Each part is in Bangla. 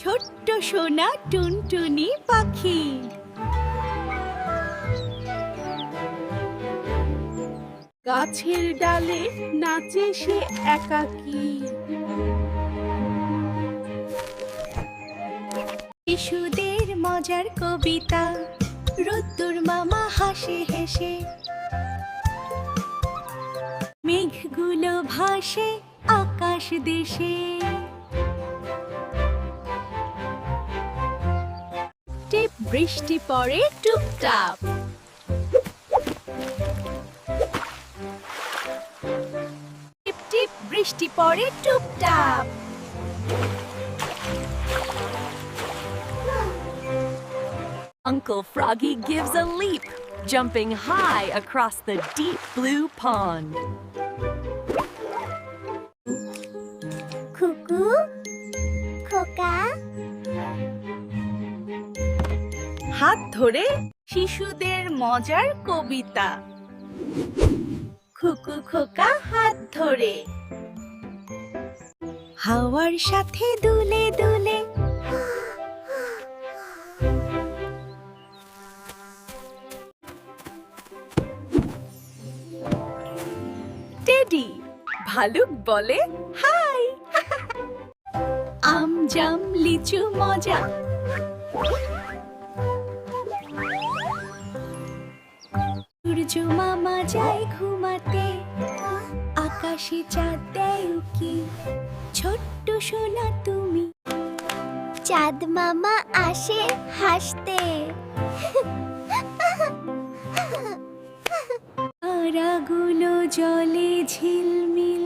ছোট্ট সোনা টুনটুনি পাখি। গাছের ডালে নাচে সে একাকী। শিশুদের মজার কবিতা, রোদ্দুর মামা হাসে হেসে। মেঘগুলো ভাসে আকাশ দেশে। টিপ বৃষ্টি পড়ে টুপটাপ। টিপ টিপ বৃষ্টি পড়ে টুপটাপ। Uncle Froggy gives a leap, jumping high across the deep blue pond. Cuckoo, খোকা, হাত ধরে শিশুদের মজার কবিতা। খুকু খোকা হাত ধরে। হাওয়ার সাথে দুলে দুলে। টেডি ভালুক বলে হাই। আম জাম লিচু মজা। সূর্য মামা যায় ঘুমাতে। আকাশে চাঁদ দেয় উকি। ছোট্ট সোনা তুমি। চাঁদ মামা আসে হাসতে। তারাগুলো জলে ঝিলমিল।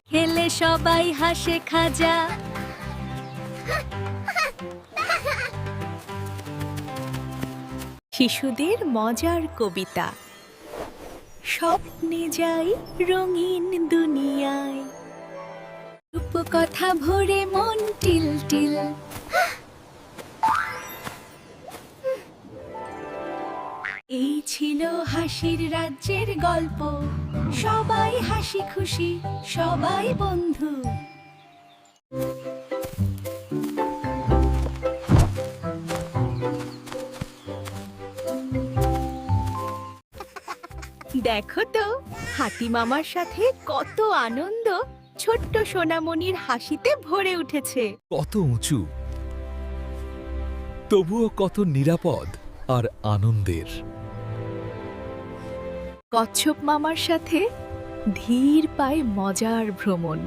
খেলে সবাই হাসে খাজা। শিশুদের মজার কবিতা। স্বপ্নে যাই রঙিন দুনিয়ায়। রূপকথা ভরে মন টিল টিল। এই ছিল হাসির রাজ্যের গল্প। সবাই হাসি খুশি, সবাই বন্ধু। দেখো তো হাতি মামার সাথে কত আনন্দ। ছোট্ট সোনামণির হাসিতে ভরে উঠেছে। কত উঁচু, তবুও কত নিরাপদ আর আনন্দের। কচ্ছপ মামার সাথে ধীর পায়ে মজার ভ্রমণ।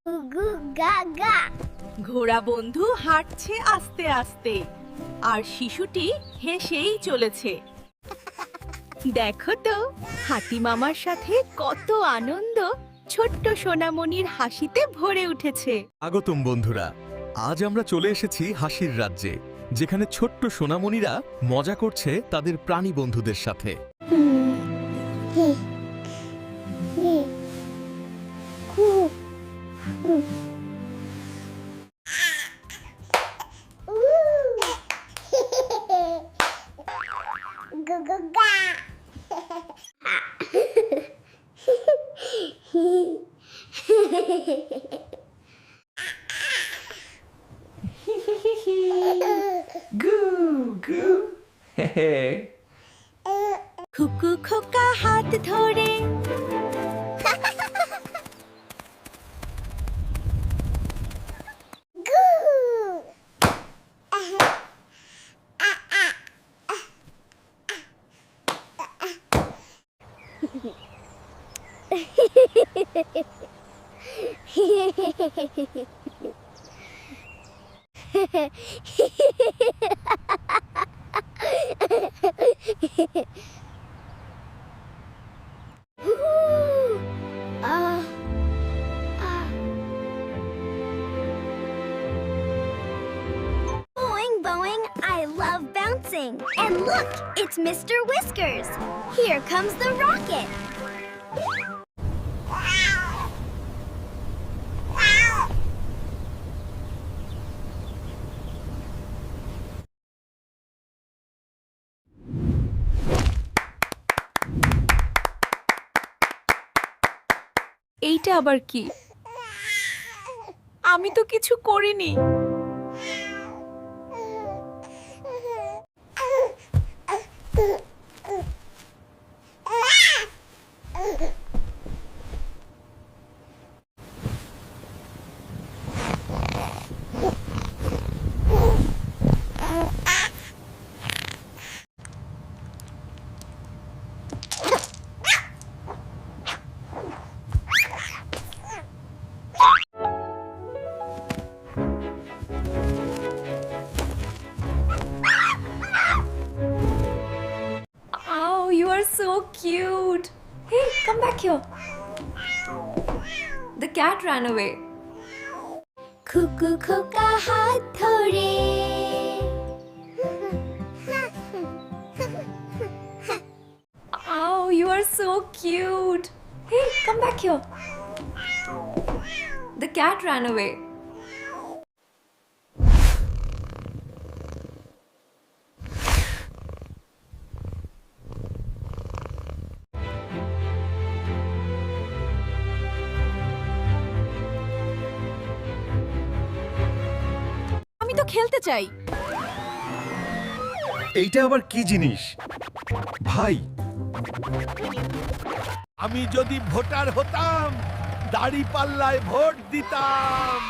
গুগু গা গা, ঘোড়া বন্ধু হাঁটছে আস্তে আস্তে, আর শিশুটি হেসেই চলেছে। দেখো তো হাতি মামার সাথে কত আনন্দ। ছোট্ট সোনামণির হাসিতে ভরে উঠেছে। আগতম বন্ধুরা, আজ আমরা চলে এসেছি হাসির রাজ্যে, যেখানে ছোট্ট সোনামণিরা মজা করছে তাদের প্রাণী বন্ধুদের সাথে। হি হি কু কু। গুগু গা। খুকু খোকা হাত ধরে। Boing, boing, I love bouncing. And look, it's Mr. Whiskers. Here comes the rocket. এইটা আবার কি? আমি তো কিছু করিনি। Oh, you are so cute. Hey, come back here. The cat ran away. খুকু খোকা হাত ধরে Oh, you are so cute. Hey, come back here. The cat ran away. আমি তো খেলতে চাই। এইটা আবার কি জিনিস ভাই? আমি যদি ভোটার হতাম দাড়ি পাল্লায় ভোট দিতাম।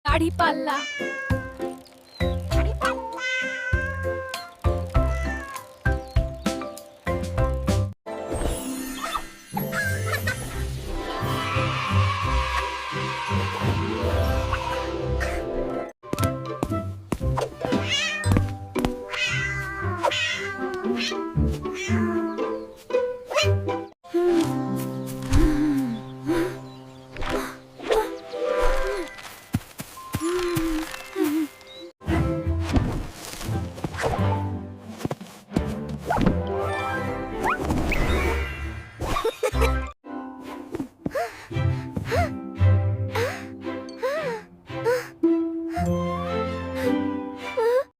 দাড়ি পাল্লা।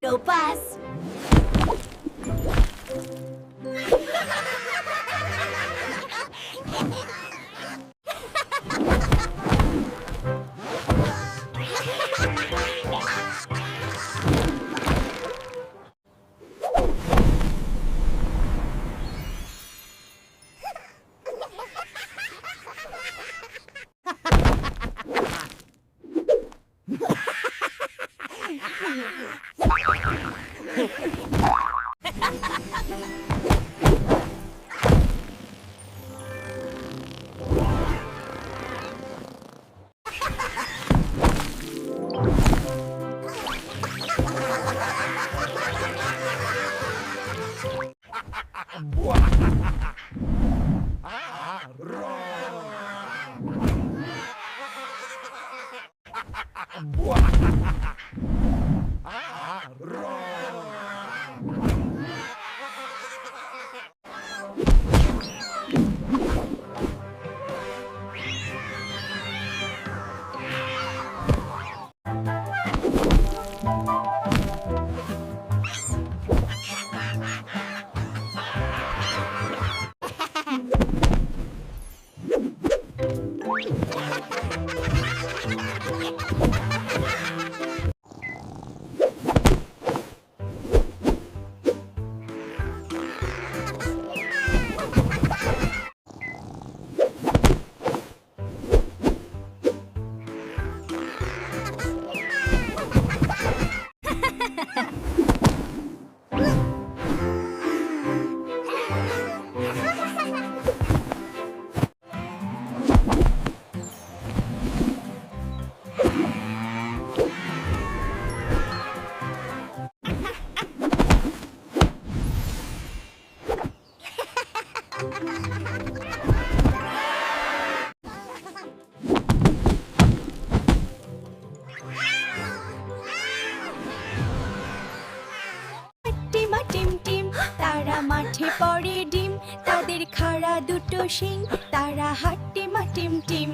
Go bus. ওঠে পরে ডিম, তাদের খাড়া দুটো শিং, তারা হাট্টিমা টিম টিম।